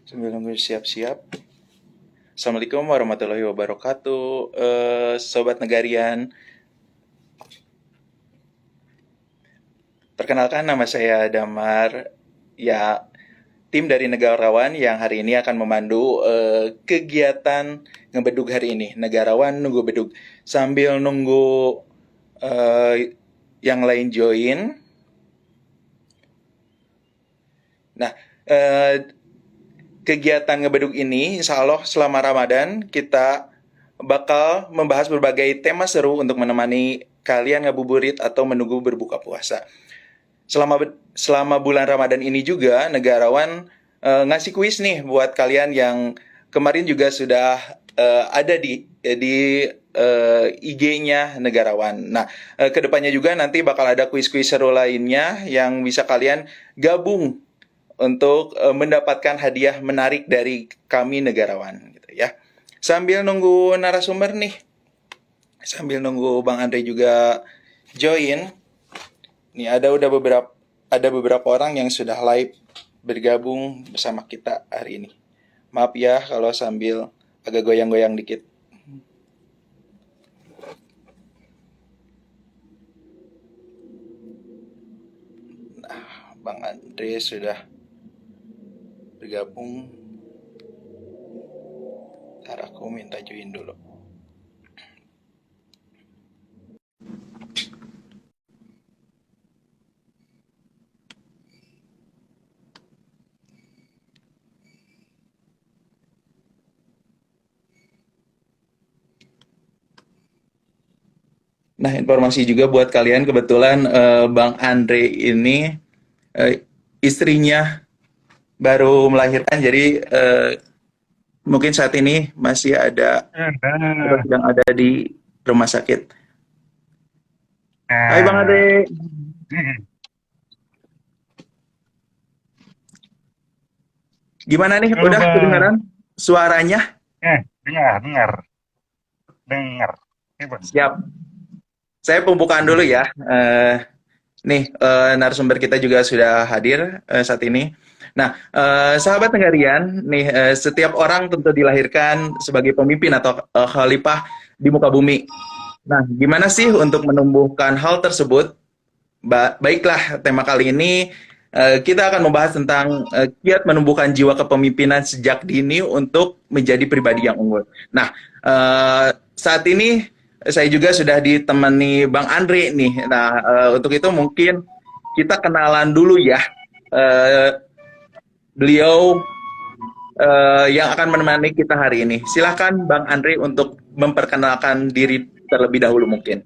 Sambil nunggu siap-siap. Assalamualaikum warahmatullahi wabarakatuh, Sobat Negarian. Perkenalkan, nama saya Damar. Ya, tim dari Negarawan yang hari ini akan memandu kegiatan ngebedug hari ini. Negarawan nunggu bedug. Sambil nunggu yang lain join. Nah, kegiatan ngebedug ini insya Allah selama Ramadan kita bakal membahas berbagai tema seru untuk menemani kalian ngabuburit atau menunggu berbuka puasa. Selama bulan Ramadan ini juga Negarawan ngasih kuis nih buat kalian yang kemarin juga sudah ada di IG-nya Negarawan. Nah, kedepannya juga nanti bakal ada kuis-kuis seru lainnya yang bisa kalian gabung untuk mendapatkan hadiah menarik dari kami Negarawan gitu ya. Sambil nunggu narasumber nih, sambil nunggu Bang Andre juga join. Nih ada beberapa orang yang sudah live bergabung bersama kita hari ini. Maaf ya kalau sambil agak goyang-goyang dikit. Nah, Bang Andre sudah bergabung. Ntar aku minta join dulu. Nah, informasi juga buat kalian, kebetulan Bang Andre ini istrinya baru melahirkan, jadi mungkin saat ini masih ada atau sedang ada di rumah sakit. Hai Bang Andre. Gimana nih? Halo Udah Bang, kedengaran suaranya? dengar. Bang. Siap. Saya pembukaan dulu ya. Nih, narasumber kita juga sudah hadir saat ini. Nah, sahabat Negarian, nih setiap orang tentu dilahirkan sebagai pemimpin atau khalifah di muka bumi. Nah, gimana sih untuk menumbuhkan hal tersebut? Baiklah, tema kali ini kita akan membahas tentang kiat menumbuhkan jiwa kepemimpinan sejak dini untuk menjadi pribadi yang unggul. Nah, saat ini saya juga sudah ditemani Bang Andre nih. Nah, untuk itu mungkin kita kenalan dulu ya. Beliau yang akan menemani kita hari ini. Silakan Bang Andre untuk memperkenalkan diri terlebih dahulu mungkin.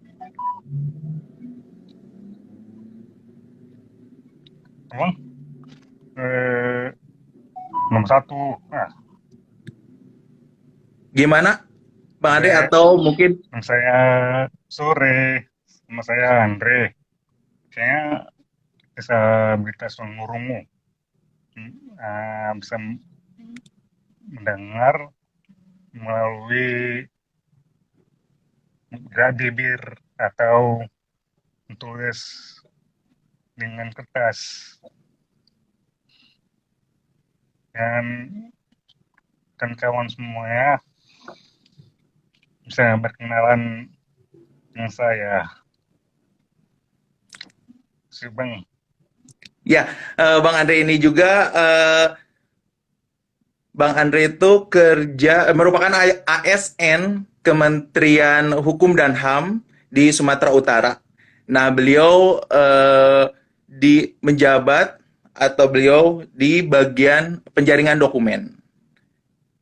Bang, eh, nomor satu. Nah, Gimana Bang Andre, saya, atau mungkin nama saya sore, nama saya Andre. Saya bisa berita ngurungu, bisa mendengar melalui gerak bibir atau menulis dengan kertas. Dan kan kawan semuanya bisa berkenalan dengan saya. Si Bang. ya, Bang Andre ini juga Bang Andre itu merupakan ASN Kementerian Hukum dan HAM di Sumatera Utara. Nah, beliau menjabat atau beliau di bagian penjaringan dokumen.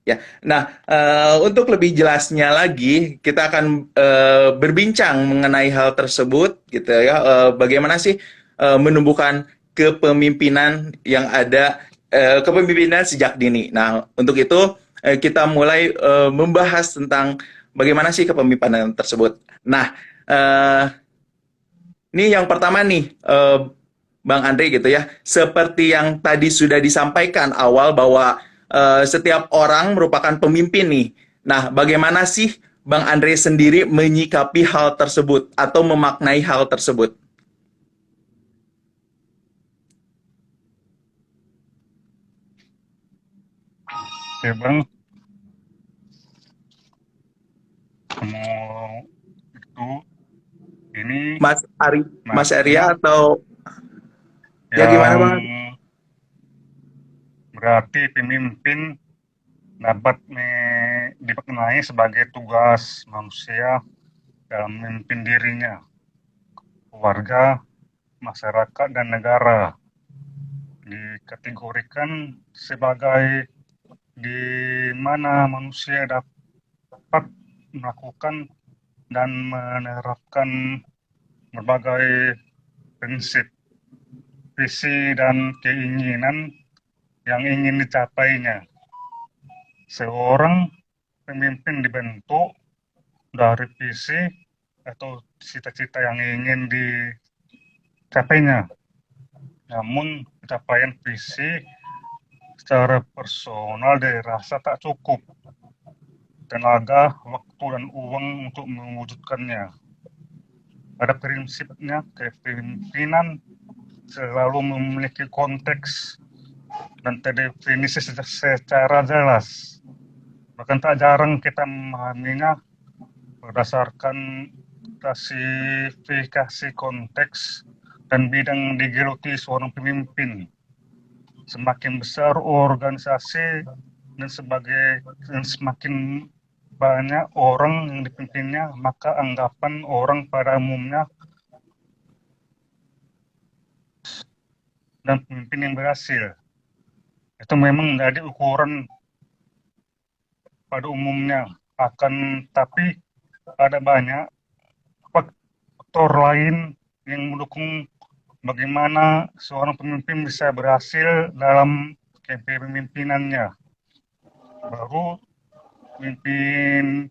Ya, nah untuk lebih jelasnya lagi kita akan berbincang mengenai hal tersebut, gitu ya. Bagaimana sih menumbuhkan kepemimpinan yang ada, kepemimpinan sejak dini. Nah, untuk itu kita mulai membahas tentang bagaimana sih kepemimpinan tersebut. Nah, ini yang pertama nih, Bang Andre gitu ya. Seperti yang tadi sudah disampaikan awal bahwa setiap orang merupakan pemimpin nih. Nah, bagaimana sih Bang Andre sendiri menyikapi hal tersebut atau memaknai hal tersebut? Oke Bang, mau itu ini Mas Ari, Mas maksudnya Arya atau ya gimana yang Bang? berarti pemimpin dapat dimaknai sebagai tugas manusia dalam memimpin dirinya, keluarga, masyarakat, dan negara. Dikategorikan sebagai di mana manusia dapat melakukan dan menerapkan berbagai prinsip, visi, dan keinginan yang ingin dicapainya. Seorang pemimpin dibentuk dari visi atau cita-cita yang ingin dicapainya. Namun pencapaian visi secara personal dirasa tak cukup. Tenaga, waktu, dan uang untuk mewujudkannya. Pada prinsipnya, kepemimpinan selalu memiliki konteks dan terdefinisi secara jelas. Bahkan tak jarang kita memahaminya berdasarkan klasifikasi konteks dan bidang yang digeluti seorang pemimpin. Semakin besar organisasi dan semakin banyak orang yang dipimpinnya, maka anggapan orang pada umumnya dan pemimpin yang berhasil itu memang menjadi ukuran pada umumnya. Akan tapi ada banyak faktor lain yang mendukung bagaimana seorang pemimpin bisa berhasil dalam kepemimpinannya. Baru pemimpin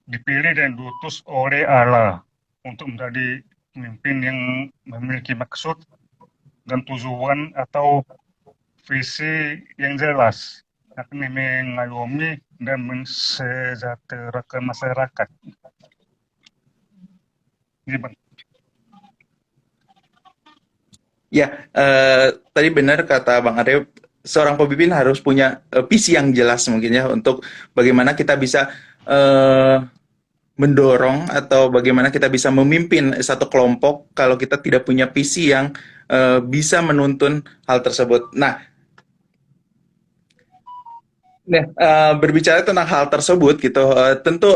dipilih dan diutus oleh Allah untuk menjadi pemimpin yang memiliki maksud dan tujuan atau visi yang jelas akan mengayomi dan mensejahterakan masyarakat. Ini Bang. Ya, tadi benar kata Bang Arya, seorang pemimpin harus punya visi yang jelas mungkin ya untuk bagaimana kita bisa eh, mendorong atau bagaimana kita bisa memimpin satu kelompok kalau kita tidak punya visi yang bisa menuntun hal tersebut. Berbicara tentang hal tersebut gitu, tentu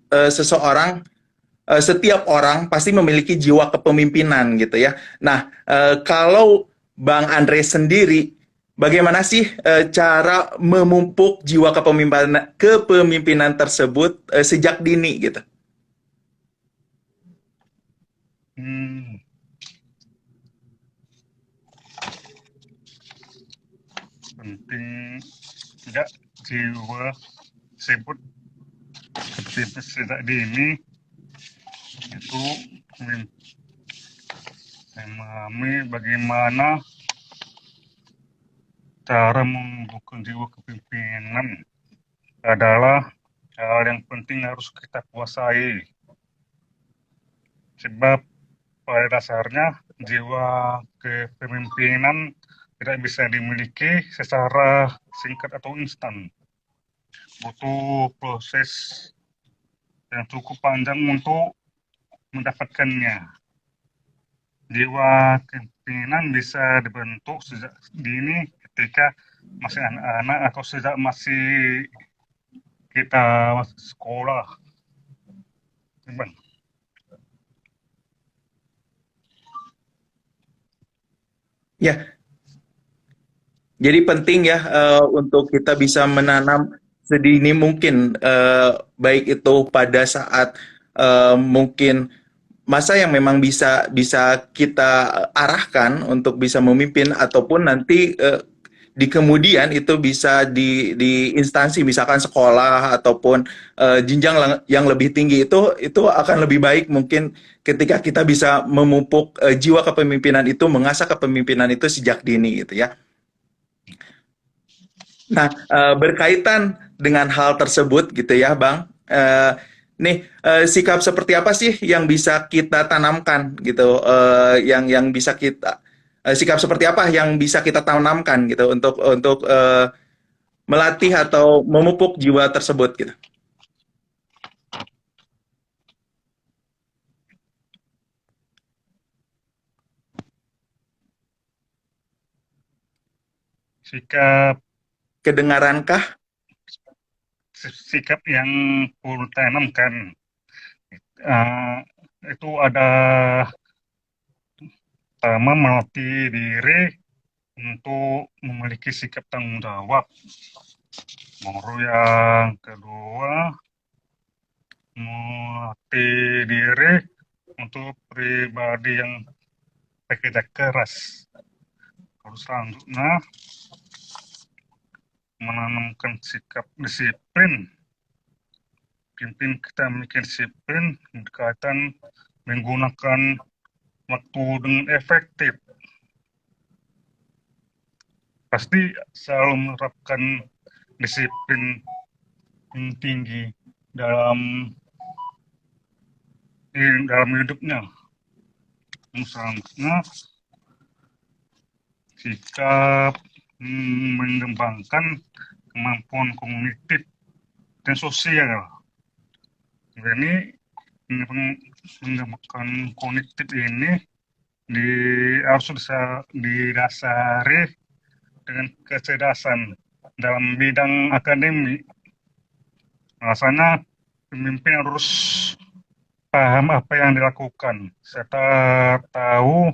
seseorang setiap orang pasti memiliki jiwa kepemimpinan gitu ya. Nah, kalau Bang Andre sendiri, bagaimana sih cara memupuk jiwa kepemimpinan tersebut sejak dini gitu? Hmm, penting tidak jiwa sebut seperti sejak dini itu memahami bagaimana cara membuka jiwa kepemimpinan adalah hal yang penting harus kita kuasai. Sebab pada dasarnya jiwa kepemimpinan tidak bisa dimiliki secara singkat atau instan. Butuh proses yang cukup panjang untuk mendapatkannya. Jiwa kepemimpinan bisa dibentuk sejak dini ketika masih anak-anak atau sejak masih kita masih sekolah. Bang. Ya, jadi penting ya untuk kita bisa menanam sedini mungkin, baik itu pada saat mungkin masa yang memang bisa bisa kita arahkan untuk bisa memimpin ataupun nanti di kemudian itu bisa di instansi misalkan sekolah ataupun jenjang yang lebih tinggi itu akan lebih baik mungkin ketika kita bisa memupuk jiwa kepemimpinan itu mengasah kepemimpinan itu sejak dini gitu ya. Nah, berkaitan dengan hal tersebut gitu ya, Bang. Sikap seperti apa sih yang bisa kita tanamkan gitu, yang bisa kita sikap seperti apa yang bisa kita tanamkan gitu untuk melatih atau memupuk jiwa tersebut gitu. Sikap Kedengarankah? sikap yang perlu tanamkan eh, itu ada pertama melatih diri untuk memiliki sikap tanggung jawab. Baru yang kedua melatih diri untuk pribadi yang bekerja keras. Lalu selanjutnya menanamkan sikap disiplin. Pimpin kita memiliki disiplin berkaitan menggunakan waktu dengan efektif. Pasti selalu menerapkan disiplin yang tinggi dalam dalam hidupnya. Selanjutnya sikap mengembangkan kemampuan kognitif dan sosial. Ini mengembangkan kognitif ini harus didasari dengan kecerdasan dalam bidang akademik. Alasannya pemimpin harus paham apa yang dilakukan serta tahu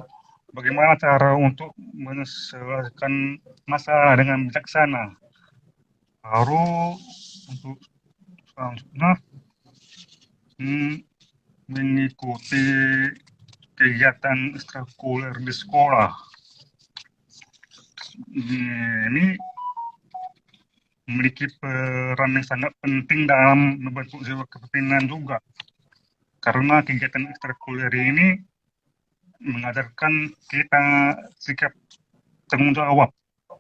bagaimana cara untuk menyelesaikan masalah dengan bijaksana. Baru untuk selanjutnya mengikuti kegiatan ekstrakurikuler di sekolah. Ini memiliki peran yang sangat penting dalam membentuk jiwa kepemimpinan juga. Karena kegiatan ekstrakurikuler ini mengajarkan kita sikap tanggung jawab,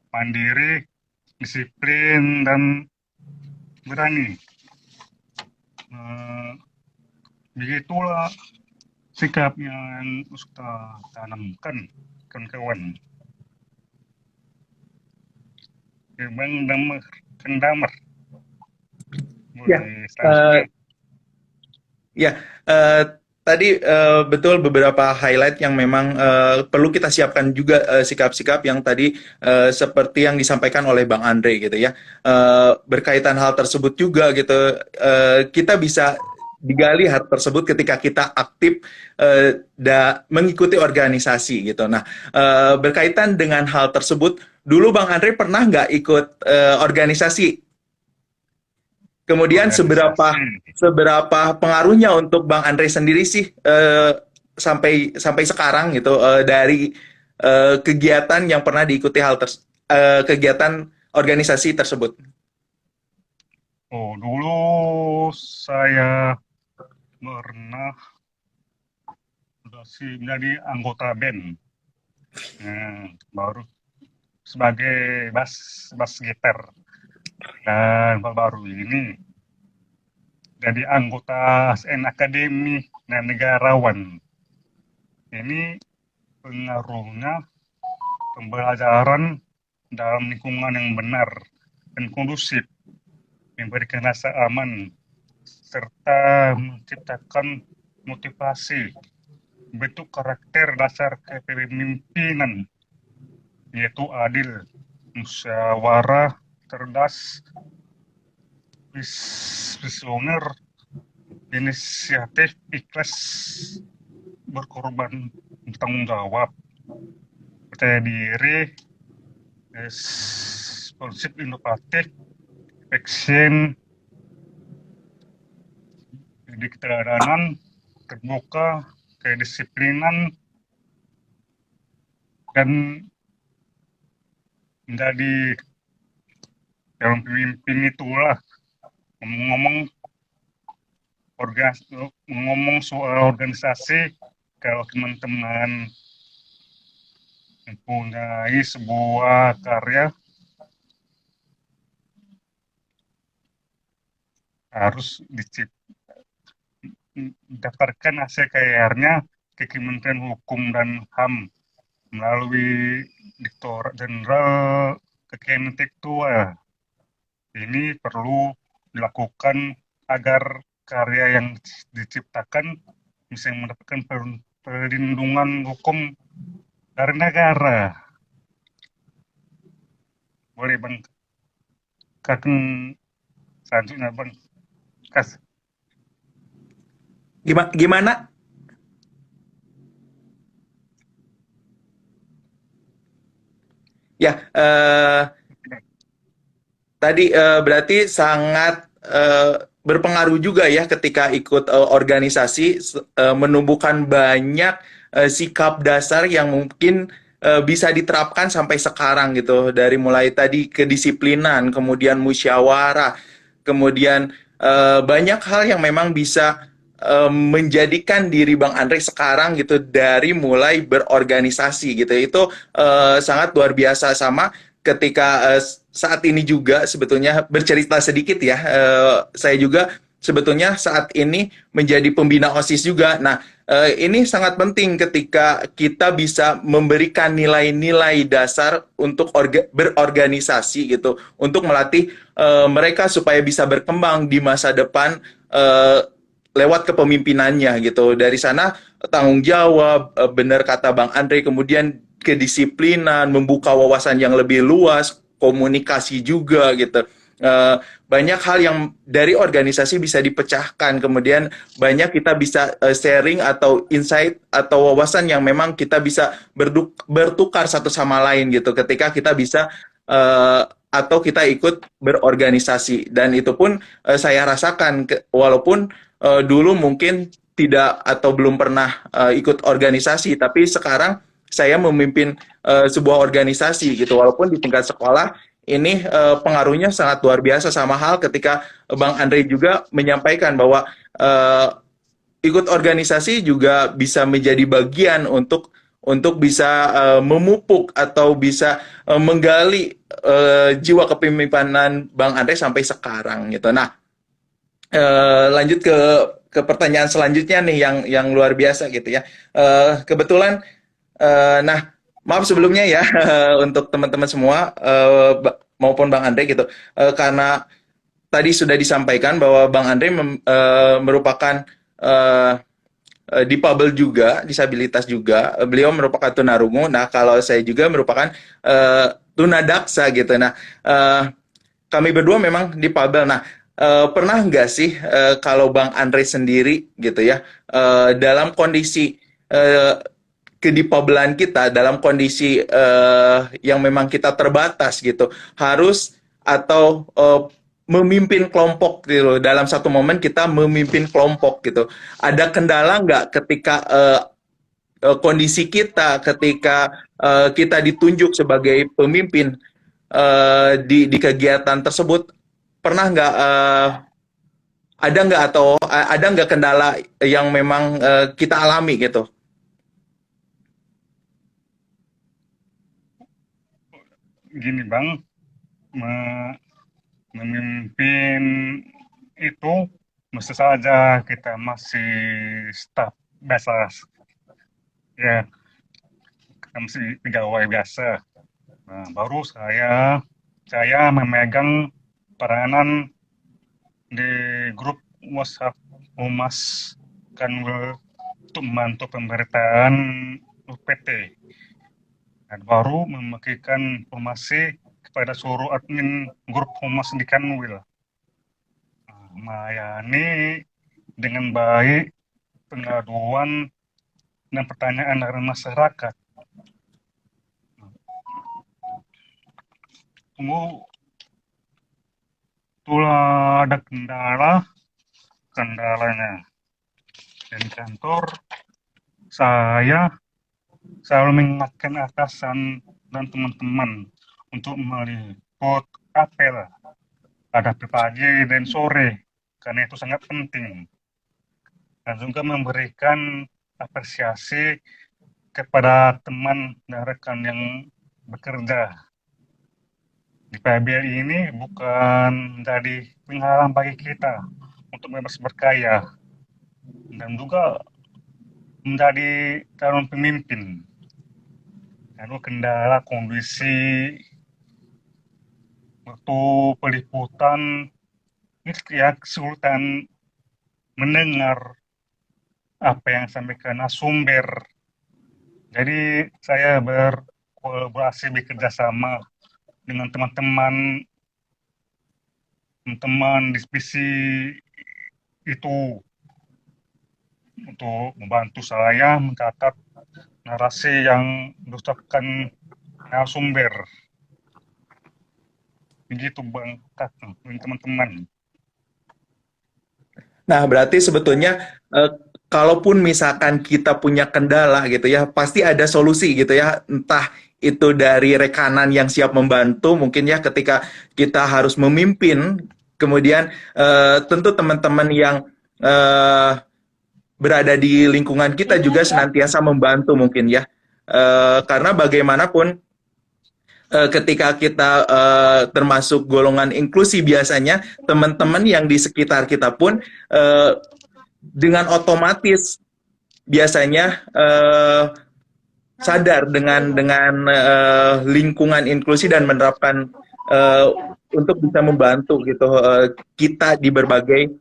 mandiri, disiplin, dan berani. Begitulah sikapnya yang harus kita tanamkan, kawan-kawan. Bang Damar, Kang Damar, Ya, boleh eh, selanjutnya. ya, tadi betul beberapa highlight yang memang perlu kita siapkan juga sikap-sikap yang tadi seperti yang disampaikan oleh Bang Andre gitu ya. Berkaitan hal tersebut juga gitu, kita bisa digali hal tersebut ketika kita aktif mengikuti organisasi gitu. Nah, berkaitan dengan hal tersebut, dulu Bang Andre pernah nggak ikut organisasi? Kemudian seberapa Organisasi. seberapa pengaruhnya untuk Bang Andre sendiri sih sampai sampai sekarang gitu dari kegiatan yang pernah diikuti kegiatan organisasi tersebut. Oh, dulu saya pernah menjadi anggota band. Baru sebagai bass gitar. Dan baru ini jadi anggota ASN Akademi dan negarawan. Ini pengaruhnya pembelajaran dalam lingkungan yang benar dan kondusif, memberikan rasa aman, serta menciptakan motivasi, bentuk karakter dasar kepemimpinan, yaitu adil, musyawarah, cerdas, visioner, inisiatif, ikhlas, berkorban, bertanggung jawab, percaya diri, responsif, inovatif, action, keteladanan, terbuka, kedisiplinan, dan menjadi calon pemimpin itulah ngomong ngomong soal organisasi. Kalau teman-teman mempunyai sebuah karya, harus didaftarkan hasil karyanya ke Kementerian Hukum dan HAM melalui Direktorat Jenderal Kekayaan Intelektual. Ini perlu dilakukan agar karya yang diciptakan bisa mendapatkan perlindungan hukum dari negara. Boleh Bang, Kakak selanjutnya Bang. Kas. Gimana? Ya, tadi berarti sangat berpengaruh juga ya ketika ikut organisasi menumbuhkan banyak sikap dasar yang mungkin bisa diterapkan sampai sekarang gitu dari mulai tadi kedisiplinan, kemudian musyawarah, kemudian banyak hal yang memang bisa menjadikan diri Bang Andre sekarang gitu dari mulai berorganisasi gitu itu sangat luar biasa sama ketika saat ini juga sebetulnya bercerita sedikit ya, saya juga sebetulnya saat ini menjadi pembina OSIS juga. Nah, ini sangat penting ketika kita bisa memberikan nilai-nilai dasar untuk berorganisasi gitu, untuk melatih mereka supaya bisa berkembang di masa depan uh, lewat kepemimpinannya gitu. Dari sana tanggung jawab, benar kata Bang Andre, kemudian kedisiplinan, membuka wawasan yang lebih luas, komunikasi juga gitu. Banyak hal yang dari organisasi bisa dipecahkan, kemudian banyak kita bisa sharing atau insight atau wawasan yang memang kita bisa bertukar satu sama lain gitu ketika kita bisa atau kita ikut berorganisasi dan itu pun saya rasakan walaupun dulu mungkin tidak atau belum pernah ikut organisasi tapi sekarang saya memimpin sebuah organisasi gitu walaupun di tingkat sekolah ini pengaruhnya sangat luar biasa sama hal ketika Bang Andre juga menyampaikan bahwa ikut organisasi juga bisa menjadi bagian untuk bisa memupuk atau bisa menggali jiwa kepemimpinan Bang Andre sampai sekarang gitu. Nah, lanjut ke pertanyaan selanjutnya nih yang luar biasa gitu ya. Kebetulan nah, maaf sebelumnya ya untuk teman-teman semua maupun Bang Andre gitu. Karena tadi sudah disampaikan bahwa Bang Andre merupakan eh, difabel juga, disabilitas juga. Beliau merupakan tunarungu. Nah, kalau saya juga merupakan tunadaksa gitu. Nah, kami berdua memang difabel. Nah, pernah nggak sih kalau Bang Andre sendiri gitu ya dalam kondisi uh, kedipabelan kita dalam kondisi yang memang kita terbatas gitu harus atau memimpin kelompok gitu dalam satu momen kita memimpin kelompok gitu ada kendala nggak ketika kondisi kita ketika kita ditunjuk sebagai pemimpin di kegiatan tersebut pernah nggak ada nggak atau ada nggak kendala yang memang kita alami gitu. Gini Bang, me- memimpin itu mesti saja kita masih staf biasa, ya kita masih pegawai biasa. Nah, baru saya memegang peranan di grup WhatsApp Humas Kanwil untuk membantu pemberitaan UPT. Dan baru membagikan informasi kepada seluruh admin grup Humas di Kanwil. Nah, melayani dengan baik pengaduan dan pertanyaan dari masyarakat. Tunggu, itulah ada kendalanya. Dan di kantor, saya selalu mengingatkan atasan dan teman-teman untuk meliput apel pada pagi dan sore, karena itu sangat penting. Dan juga memberikan apresiasi kepada teman dan rekan yang bekerja. Di PBL ini bukan menjadi penghalang bagi kita untuk bebas berkarya dan juga menjadi calon pemimpin. Lalu kendala kondisi waktu peliputan ini ya kesulitan mendengar apa yang disampaikan narasumber. Jadi saya berkolaborasi bekerja sama dengan teman-teman diskusi itu untuk membantu saya mencatat narasi yang diucapkan narasumber. Begitu Bang Kak, teman-teman. Nah, berarti sebetulnya kalaupun misalkan kita punya kendala gitu ya, pasti ada solusi gitu ya. Entah itu dari rekanan yang siap membantu, mungkin ya ketika kita harus memimpin, kemudian tentu teman-teman yang eh, berada di lingkungan kita juga senantiasa membantu mungkin ya. Karena bagaimanapun ketika kita termasuk golongan inklusi biasanya teman-teman yang di sekitar kita pun uh, dengan otomatis biasanya sadar dengan lingkungan inklusi dan menerapkan uh, untuk bisa membantu gitu kita di berbagai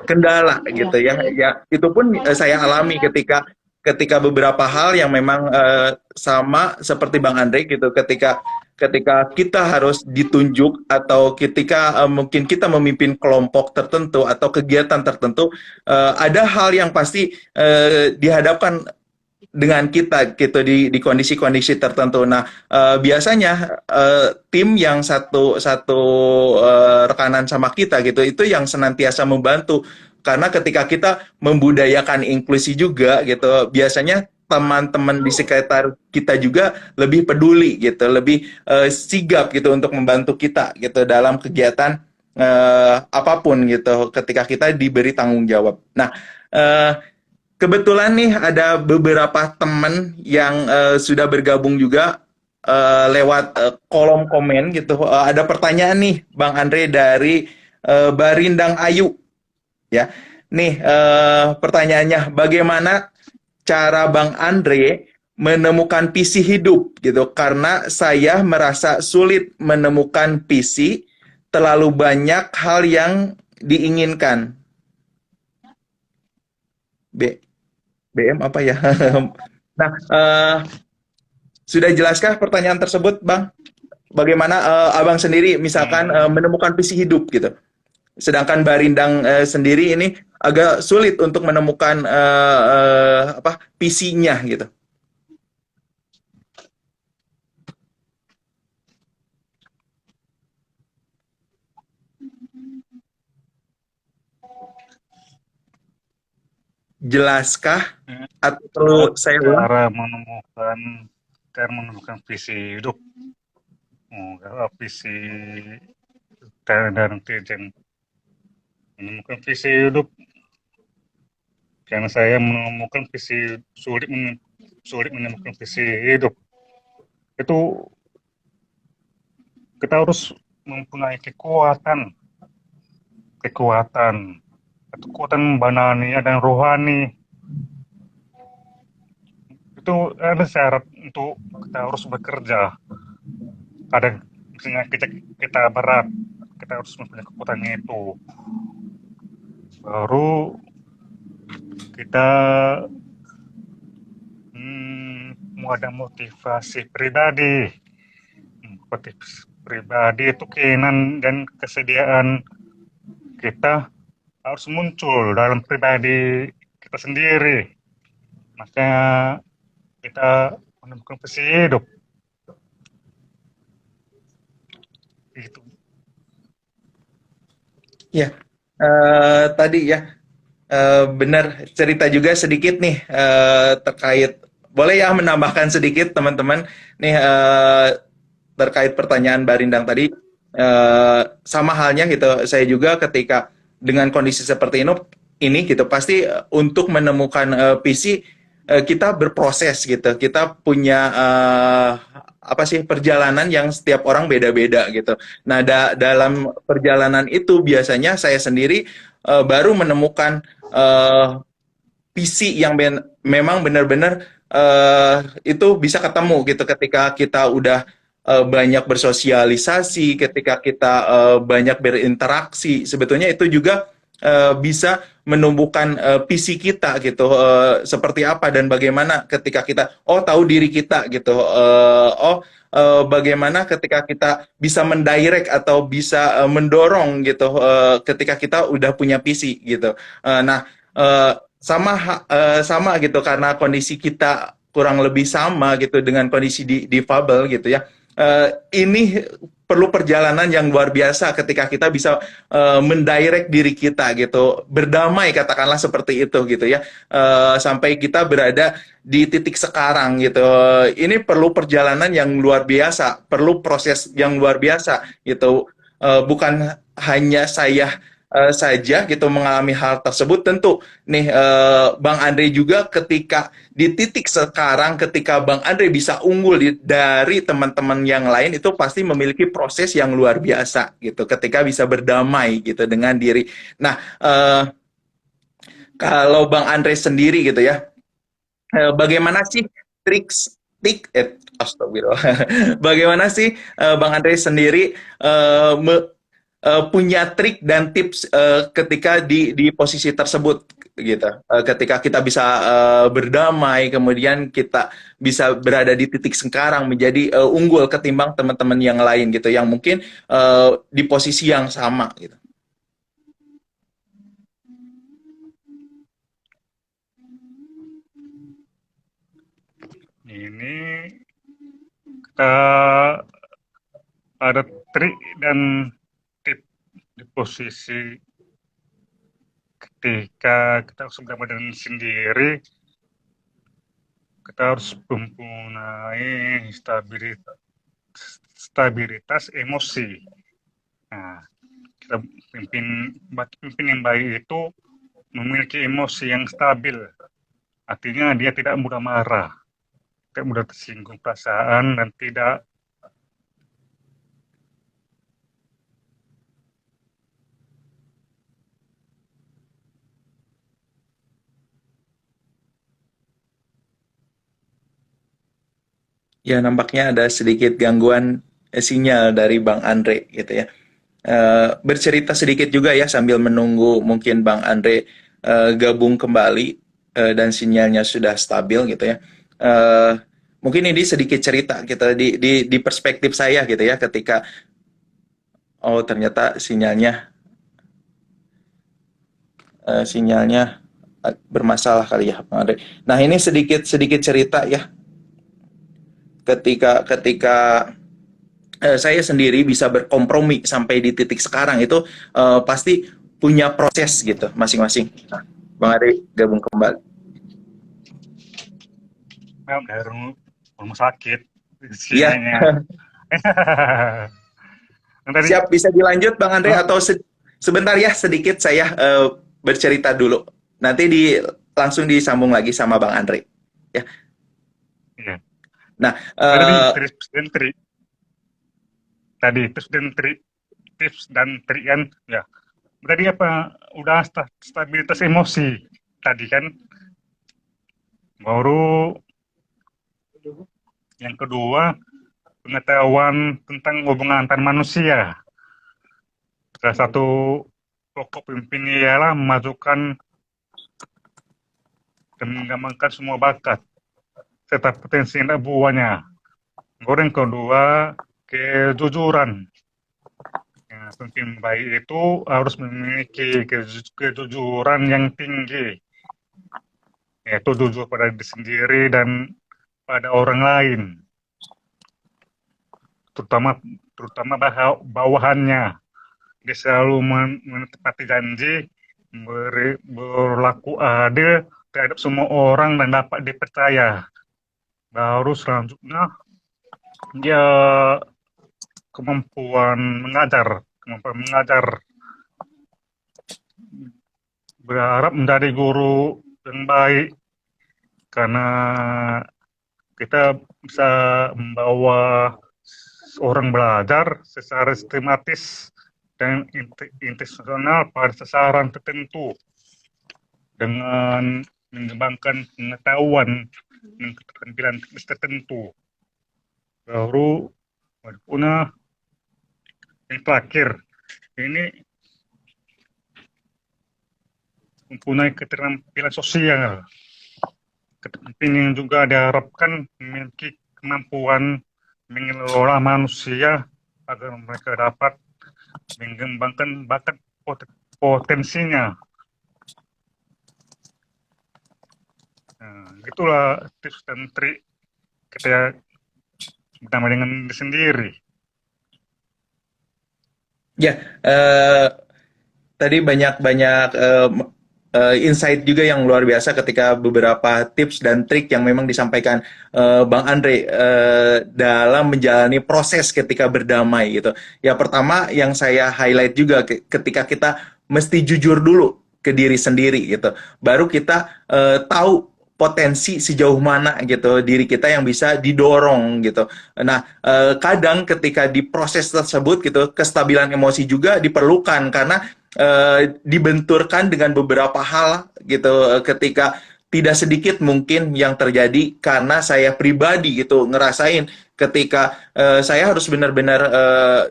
kendala gitu ya. Ya itu pun saya alami ketika ketika beberapa hal yang memang sama seperti Bang Andre gitu ketika ketika kita harus ditunjuk atau ketika mungkin kita memimpin kelompok tertentu atau kegiatan tertentu ada hal yang pasti dihadapkan dengan kita gitu di kondisi-kondisi tertentu. Nah, biasanya tim yang satu satu rekanan sama kita gitu itu yang senantiasa membantu karena ketika kita membudayakan inklusi juga gitu, biasanya teman-teman di sekitar kita juga lebih peduli gitu, lebih sigap gitu untuk membantu kita gitu dalam kegiatan apapun gitu ketika kita diberi tanggung jawab. Nah, eh, kebetulan nih ada beberapa teman yang sudah bergabung juga lewat kolom komen gitu. Ada pertanyaan nih Bang Andre dari Barindang Ayu ya. Nih pertanyaannya bagaimana cara Bang Andre menemukan visi hidup gitu karena saya merasa sulit menemukan visi terlalu banyak hal yang diinginkan. B BM apa ya? Nah, sudah jelaskah pertanyaan tersebut, Bang? Bagaimana Abang sendiri misalkan Hmm, menemukan visi hidup gitu? Sedangkan Barindang sendiri ini agak sulit untuk menemukan apa visinya gitu. Jelaskah atau perlu Cara, saya ulang? cara menemukan visi hidup, visi dan netizen menemukan visi hidup karena saya menemukan sulit menemukan visi hidup itu kita harus mempunyai kekuatan kekuatan banania dan rohani itu ada syarat untuk kita harus bekerja ada misalnya kita berat kita harus mempunyai kekuatan itu baru kita mau ada motivasi pribadi motivasi pribadi itu keinginan dan kesediaan kita harus muncul dalam pribadi kita sendiri makanya kita menemukan visi hidup itu. Ya, tadi ya benar cerita juga sedikit nih terkait boleh ya menambahkan sedikit teman-teman nih terkait pertanyaan Barindang tadi sama halnya gitu saya juga ketika dengan kondisi seperti ini gitu pasti untuk menemukan visi kita berproses gitu kita punya apa sih perjalanan yang setiap orang beda-beda gitu. Nah, dalam perjalanan itu biasanya saya sendiri baru menemukan visi yang memang benar-benar itu bisa ketemu gitu ketika kita udah banyak bersosialisasi, ketika kita banyak berinteraksi, sebetulnya itu juga bisa menumbuhkan visi kita gitu, seperti apa dan bagaimana ketika kita tahu diri kita gitu, bagaimana ketika kita bisa mendirect atau bisa mendorong gitu, ketika kita udah punya visi gitu. Nah, sama gitu karena kondisi kita kurang lebih sama gitu dengan kondisi di fabel gitu ya. Ini perlu perjalanan yang luar biasa ketika kita bisa mendirect diri kita gitu, berdamai katakanlah seperti itu gitu ya, sampai kita berada di titik sekarang gitu. Ini perlu perjalanan yang luar biasa, perlu proses yang luar biasa gitu. Bukan hanya saya saja gitu mengalami hal tersebut, tentu nih Bang Andre juga ketika di titik sekarang, ketika Bang Andre bisa unggul dari teman-teman yang lain, itu pasti memiliki proses yang luar biasa gitu ketika bisa berdamai gitu dengan diri. Nah, kalau Bang Andre sendiri gitu ya, bagaimana sih triks astagfirullah. Bagaimana sih Bang Andre sendiri punya trik dan tips ketika di posisi tersebut gitu. Ketika kita bisa berdamai, kemudian kita bisa berada di titik sekarang menjadi unggul ketimbang teman-teman yang lain gitu, yang mungkin di posisi yang sama gitu. Ini kita ada trik dan tip di posisi ketika kita sudah badan sendiri, kita harus mempunyai stabilitas emosi. Nah, kita pimpin yang baik itu memiliki emosi yang stabil. Artinya dia tidak mudah marah, tidak mudah tersinggung perasaan, dan tidak Ya, nampaknya ada sedikit gangguan sinyal dari Bang Andre gitu ya. Bercerita sedikit juga ya sambil menunggu mungkin Bang Andre gabung kembali dan sinyalnya sudah stabil gitu ya. Eh, Mungkin ini sedikit cerita gitu di perspektif saya gitu ya, ketika ternyata sinyalnya bermasalah kali ya Bang Andre. Nah, ini sedikit sedikit cerita ya, ketika ketika saya sendiri bisa berkompromi sampai di titik sekarang itu pasti punya proses gitu masing-masing. Nah, Bang Ade gabung kembali. dari rumah sakit Iya, sinyalnya. Yang tadi siap, bisa dilanjut Bang Andre, oh, atau sebentar ya sedikit saya bercerita dulu. Nanti langsung disambung lagi sama Bang Andre. Ya. iya. Nah, Tadi tips dan trik, tadi tips dan trik kan, ya. Tadi apa? Udah stabilitas emosi tadi kan. Baru yang kedua, pengetahuan tentang hubungan antar manusia. Salah satu pokok pimpin ialah memasukkan dan mengembangkan semua bakat serta potensi yang ada buahnya. Goreng kedua, kejujuran. Ya, pemimpin baik itu harus memiliki kejujuran yang tinggi, yaitu jujur pada diri sendiri dan pada orang lain, terutama terutama bawahannya. Dia selalu menepati janji, berlaku adil terhadap semua orang dan dapat dipercaya. Baru selanjutnya dia kemampuan mengajar, berharap menjadi guru yang baik karena kita bisa membawa orang belajar secara sistematis dan intensional pada sasaran tertentu dengan mengembangkan pengetahuan dan keterampilan tertentu. Baru Punya yang terakhir, ini mempunyai keterampilan sosial. Keterampilan juga diharapkan memiliki kemampuan mengelola manusia agar mereka dapat mengembangkan bakat potensinya. Nah, gitulah tips dan trik kita bernama dengan diri sendiri. Ya, tadi banyak-banyak insight juga yang luar biasa ketika beberapa tips dan trik yang memang disampaikan Bang Andre dalam menjalani proses ketika berdamai gitu. Ya pertama yang saya highlight juga ketika kita mesti jujur dulu ke diri sendiri gitu. Baru kita tahu potensi sejauh mana gitu diri kita yang bisa didorong gitu. Nah, kadang ketika di proses tersebut gitu kestabilan emosi juga diperlukan karena dibenturkan dengan beberapa hal gitu ketika tidak sedikit mungkin yang terjadi karena saya pribadi gitu ngerasain ketika saya harus benar-benar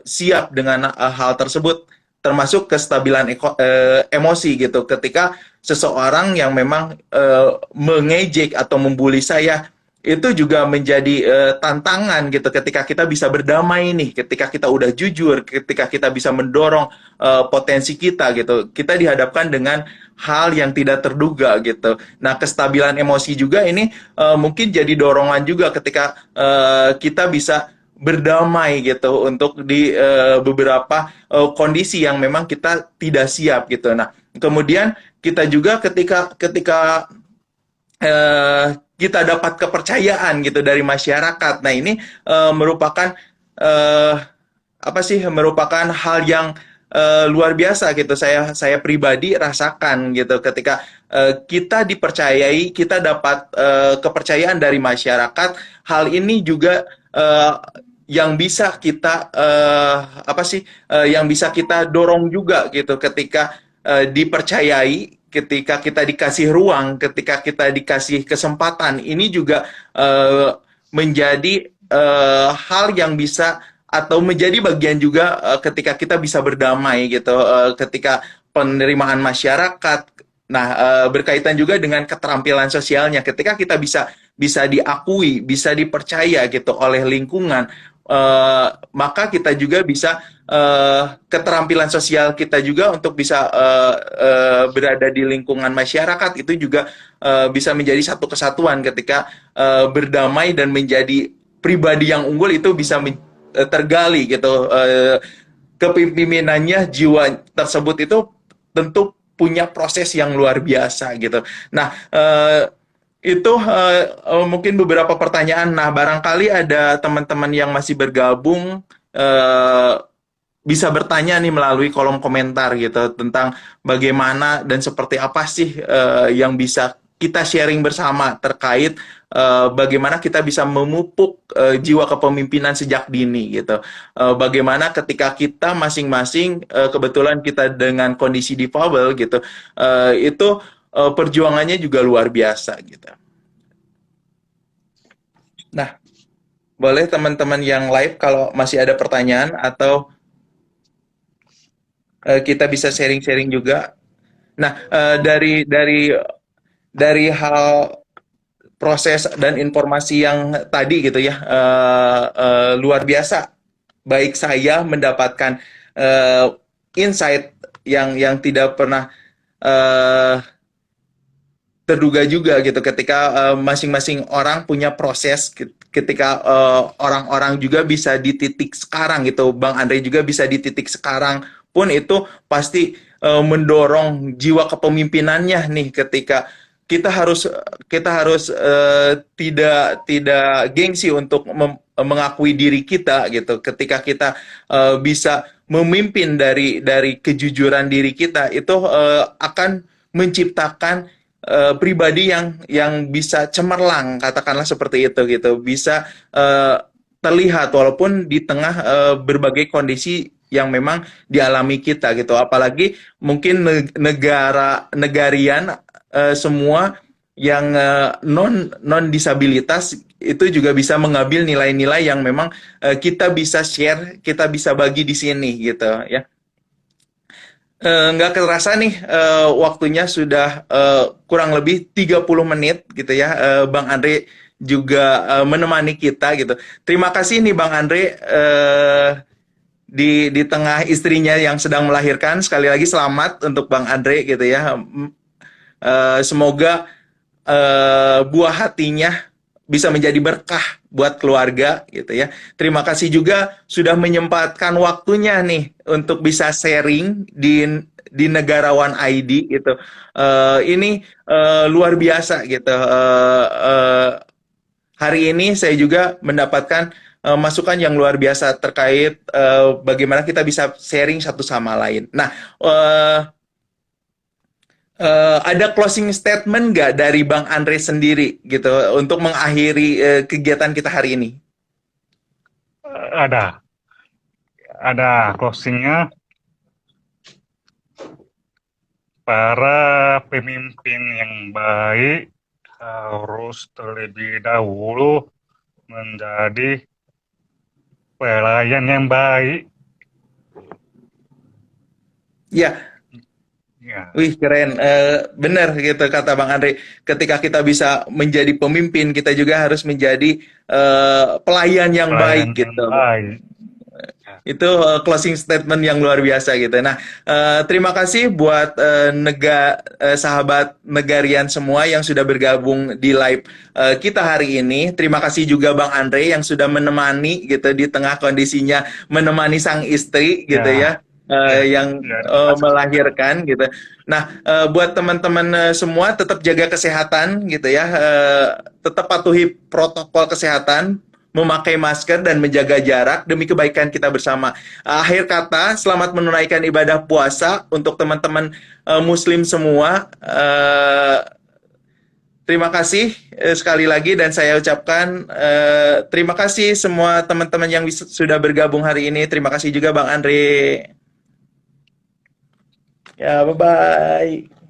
siap dengan hal tersebut termasuk kestabilan emosi gitu ketika seseorang yang memang mengejek atau membuli saya itu juga menjadi tantangan gitu ketika kita bisa berdamai nih, ketika kita udah jujur, ketika kita bisa mendorong potensi kita gitu. Kita dihadapkan dengan hal yang tidak terduga gitu. Nah, kestabilan emosi juga ini mungkin jadi dorongan juga ketika kita bisa berdamai gitu untuk di beberapa kondisi yang memang kita tidak siap gitu. Nah, kemudian kita juga ketika ketika kita dapat kepercayaan gitu dari masyarakat. Nah ini merupakan uh, apa sih? Merupakan hal yang luar biasa gitu. Saya pribadi rasakan gitu ketika kita dipercayai, kita dapat kepercayaan dari masyarakat. Hal ini juga yang bisa kita apa sih? Yang bisa kita dorong juga gitu ketika dipercayai, ketika kita dikasih ruang, ketika kita dikasih kesempatan, ini juga menjadi hal yang bisa atau menjadi bagian juga ketika kita bisa berdamai gitu, ketika penerimaan masyarakat. Nah, berkaitan juga dengan keterampilan sosialnya, ketika kita bisa diakui, bisa dipercaya gitu oleh lingkungan, maka kita juga bisa keterampilan sosial kita juga untuk bisa berada di lingkungan masyarakat itu juga bisa menjadi satu kesatuan ketika berdamai dan menjadi pribadi yang unggul itu bisa tergali gitu kepemimpinannya jiwa tersebut itu tentu punya proses yang luar biasa gitu. Nah, itu mungkin beberapa pertanyaan. Nah, barangkali ada teman-teman yang masih bergabung bisa bertanya nih melalui kolom komentar gitu tentang bagaimana dan seperti apa sih yang bisa kita sharing bersama terkait bagaimana kita bisa memupuk jiwa kepemimpinan sejak dini gitu. Bagaimana ketika kita masing-masing kebetulan kita dengan kondisi difabel gitu, itu perjuangannya juga luar biasa gitu. Nah, boleh teman-teman yang live kalau masih ada pertanyaan atau kita bisa sharing-sharing juga. Nah, dari hal proses dan informasi yang tadi gitu ya, luar biasa. Baik saya mendapatkan insight yang tidak pernah terduga juga gitu ketika masing-masing orang punya proses ketika orang-orang juga bisa di titik sekarang gitu Bang Andre juga bisa di titik sekarang pun itu pasti mendorong jiwa kepemimpinannya nih ketika kita harus tidak gengsi untuk mengakui diri kita gitu ketika kita bisa memimpin dari kejujuran diri kita itu akan menciptakan pribadi yang bisa cemerlang katakanlah seperti itu gitu bisa terlihat walaupun di tengah berbagai kondisi yang memang dialami kita gitu apalagi mungkin negarian semua yang non disabilitas itu juga bisa mengambil nilai-nilai yang memang kita bisa share, kita bisa bagi di sini gitu ya. Nggak kerasa nih waktunya sudah kurang lebih 30 menit gitu ya. Bang Andre juga menemani kita gitu. Terima kasih nih Bang Andre di tengah istrinya yang sedang melahirkan. Sekali lagi selamat untuk Bang Andre gitu ya. Semoga buah hatinya bisa menjadi berkah buat keluarga gitu ya. Terima kasih juga sudah menyempatkan waktunya nih untuk bisa sharing di Negarawan ID gitu. Ini luar biasa gitu. Hari ini saya juga mendapatkan masukan yang luar biasa terkait bagaimana kita bisa sharing satu sama lain. Nah, uh, ada closing statement nggak dari Bang Andre sendiri gitu untuk mengakhiri kegiatan kita hari ini? Ada, ada closingnya. Para pemimpin yang baik harus terlebih dahulu menjadi pelayan yang baik. Ya, Ya, wih keren. Benar gitu kata Bang Andre. Ketika kita bisa menjadi pemimpin, kita juga harus menjadi pelayan yang pelayan baik yang gitu. baik. Ya, Itu closing statement yang luar biasa gitu. Nah, terima kasih buat sahabat Negarian semua yang sudah bergabung di live kita hari ini. Terima kasih juga Bang Andre yang sudah menemani gitu di tengah kondisinya menemani sang istri gitu ya, ya. Yang ya, terima kasih juga. melahirkan gitu. Nah, buat teman-teman semua tetap jaga kesehatan gitu ya. Tetap patuhi protokol kesehatan, memakai masker dan menjaga jarak demi kebaikan kita bersama. Akhir kata, selamat menunaikan ibadah puasa untuk teman-teman Muslim semua. Terima kasih sekali lagi dan saya ucapkan terima kasih semua teman-teman yang sudah bergabung hari ini. Terima kasih juga Bang Andre. Ya, bye-bye.